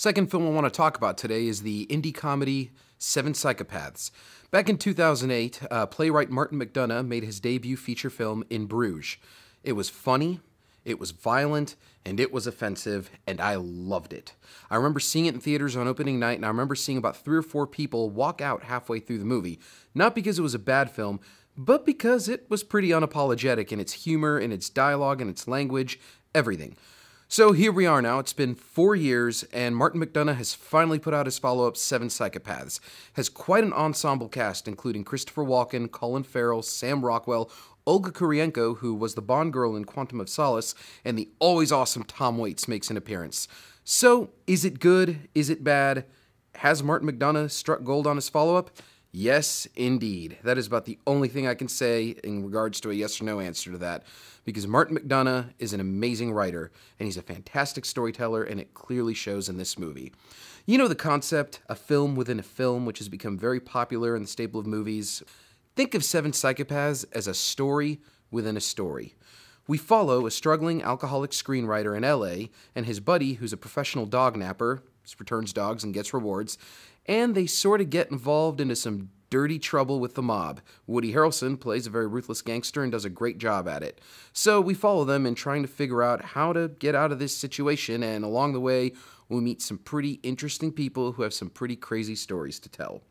Second film I want to talk about today is the indie comedy Seven Psychopaths. Back in 2008, playwright Martin McDonagh made his debut feature film In Bruges. It was funny, it was violent, and it was offensive, and I loved it. I remember seeing it in theaters on opening night, and I remember seeing about 3 or 4 people walk out halfway through the movie. Not because it was a bad film, but because it was pretty unapologetic in its humor, in its dialogue, in its language, everything. So here we are now. It's been 4 years, and Martin McDonagh has finally put out his follow-up, Seven Psychopaths. Has quite an ensemble cast, including Christopher Walken, Colin Farrell, Sam Rockwell, Olga Kurylenko, who was the Bond girl in Quantum of Solace, and the always awesome Tom Waits makes an appearance. So, is it good? Is it bad? Has Martin McDonagh struck gold on his follow-up? Yes, indeed. That is about the only thing I can say in regards to a yes or no answer to that, because Martin McDonagh is an amazing writer, and he's a fantastic storyteller, and it clearly shows in this movie. You know the concept, a film within a film, which has become very popular in the staple of movies. Think of Seven Psychopaths as a story within a story. We follow a struggling alcoholic screenwriter in LA and his buddy, who's a professional dog napper, returns dogs and gets rewards, and they sort of get involved into some dirty trouble with the mob. Woody Harrelson plays a very ruthless gangster and does a great job at it. So we follow them in trying to figure out how to get out of this situation, and along the way, we meet some pretty interesting people who have some pretty crazy stories to tell.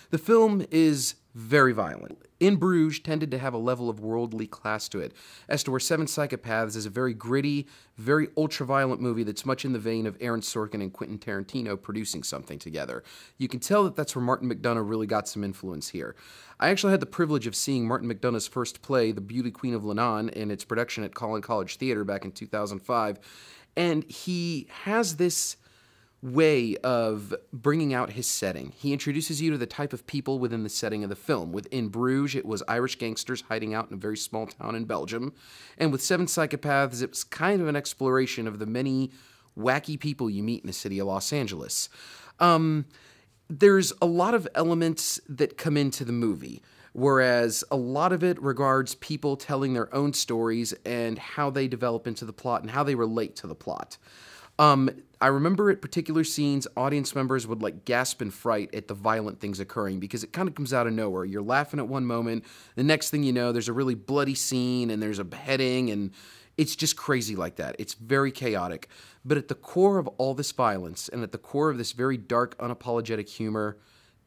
The film is very violent. In Bruges tended to have a level of worldly class to it, as to where Seven Psychopaths is a very gritty, very ultra-violent movie that's much in the vein of Aaron Sorkin and Quentin Tarantino producing something together. You can tell that that's where Martin McDonagh really got some influence here. I actually had the privilege of seeing Martin McDonagh's first play, The Beauty Queen of Lebanon, in its production at Collin College Theater back in 2005, and he has this way of bringing out his setting. He introduces you to the type of people within the setting of the film. Within Bruges, it was Irish gangsters hiding out in a very small town in Belgium. And with Seven Psychopaths, it was kind of an exploration of the many wacky people you meet in the city of Los Angeles. There's a lot of elements that come into the movie, whereas a lot of it regards people telling their own stories and how they develop into the plot and how they relate to the plot. I remember at particular scenes, audience members would gasp in fright at the violent things occurring because it kind of comes out of nowhere. You're laughing at one moment, the next thing you know, there's a really bloody scene and there's a beheading, and it's just crazy like that. It's very chaotic. But at the core of all this violence and at the core of this very dark, unapologetic humor,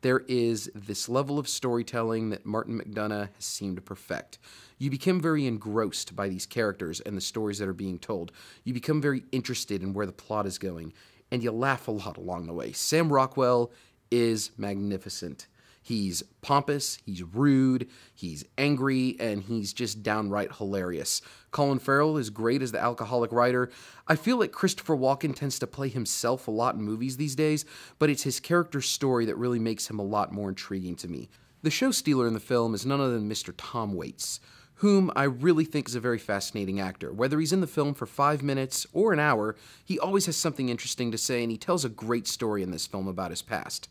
there is this level of storytelling that Martin McDonagh has seemed to perfect. You become very engrossed by these characters and the stories that are being told. You become very interested in where the plot is going, and you laugh a lot along the way. Sam Rockwell is magnificent. He's pompous, he's rude, he's angry, and he's just downright hilarious. Colin Farrell is great as the alcoholic writer. I feel like Christopher Walken tends to play himself a lot in movies these days, but it's his character's story that really makes him a lot more intriguing to me. The show stealer in the film is none other than Mr. Tom Waits, whom I really think is a very fascinating actor. Whether he's in the film for 5 minutes or an hour, he always has something interesting to say, and he tells a great story in this film about his past.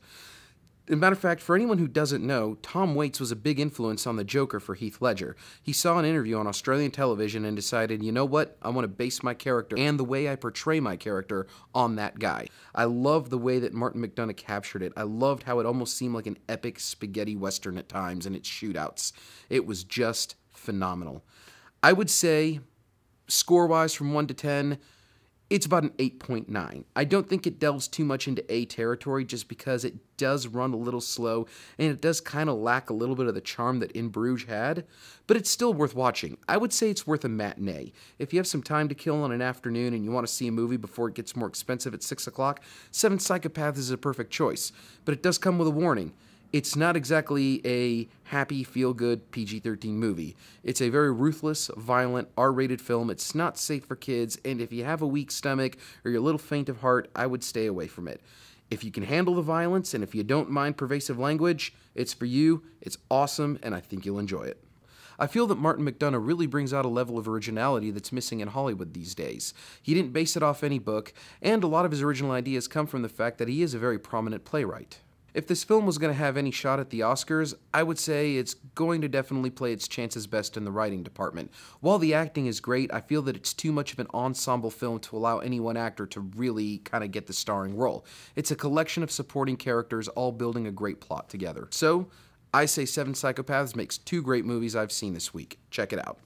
As a matter of fact, for anyone who doesn't know, Tom Waits was a big influence on the Joker for Heath Ledger. He saw an interview on Australian television and decided, you know what, I want to base my character and the way I portray my character on that guy. I love the way that Martin McDonagh captured it. I loved how it almost seemed like an epic spaghetti western at times in its shootouts. It was just phenomenal. I would say, score-wise from 1 to 10, it's about an 8.9. I don't think it delves too much into A territory just because it does run a little slow and it does kind of lack a little bit of the charm that In Bruges had, but it's still worth watching. I would say it's worth a matinee. If you have some time to kill on an afternoon and you want to see a movie before it gets more expensive at 6 o'clock, Seven Psychopaths is a perfect choice, but it does come with a warning. It's not exactly a happy, feel-good PG-13 movie. It's a very ruthless, violent, R-rated film. It's not safe for kids, and if you have a weak stomach or you're a little faint of heart, I would stay away from it. If you can handle the violence and if you don't mind pervasive language, it's for you, it's awesome, and I think you'll enjoy it. I feel that Martin McDonagh really brings out a level of originality that's missing in Hollywood these days. He didn't base it off any book, and a lot of his original ideas come from the fact that he is a very prominent playwright. If this film was going to have any shot at the Oscars, I would say it's going to definitely play its chances best in the writing department. While the acting is great, I feel that it's too much of an ensemble film to allow any one actor to really kind of get the starring role. It's a collection of supporting characters all building a great plot together. So, I say Seven Psychopaths makes two great movies I've seen this week. Check it out.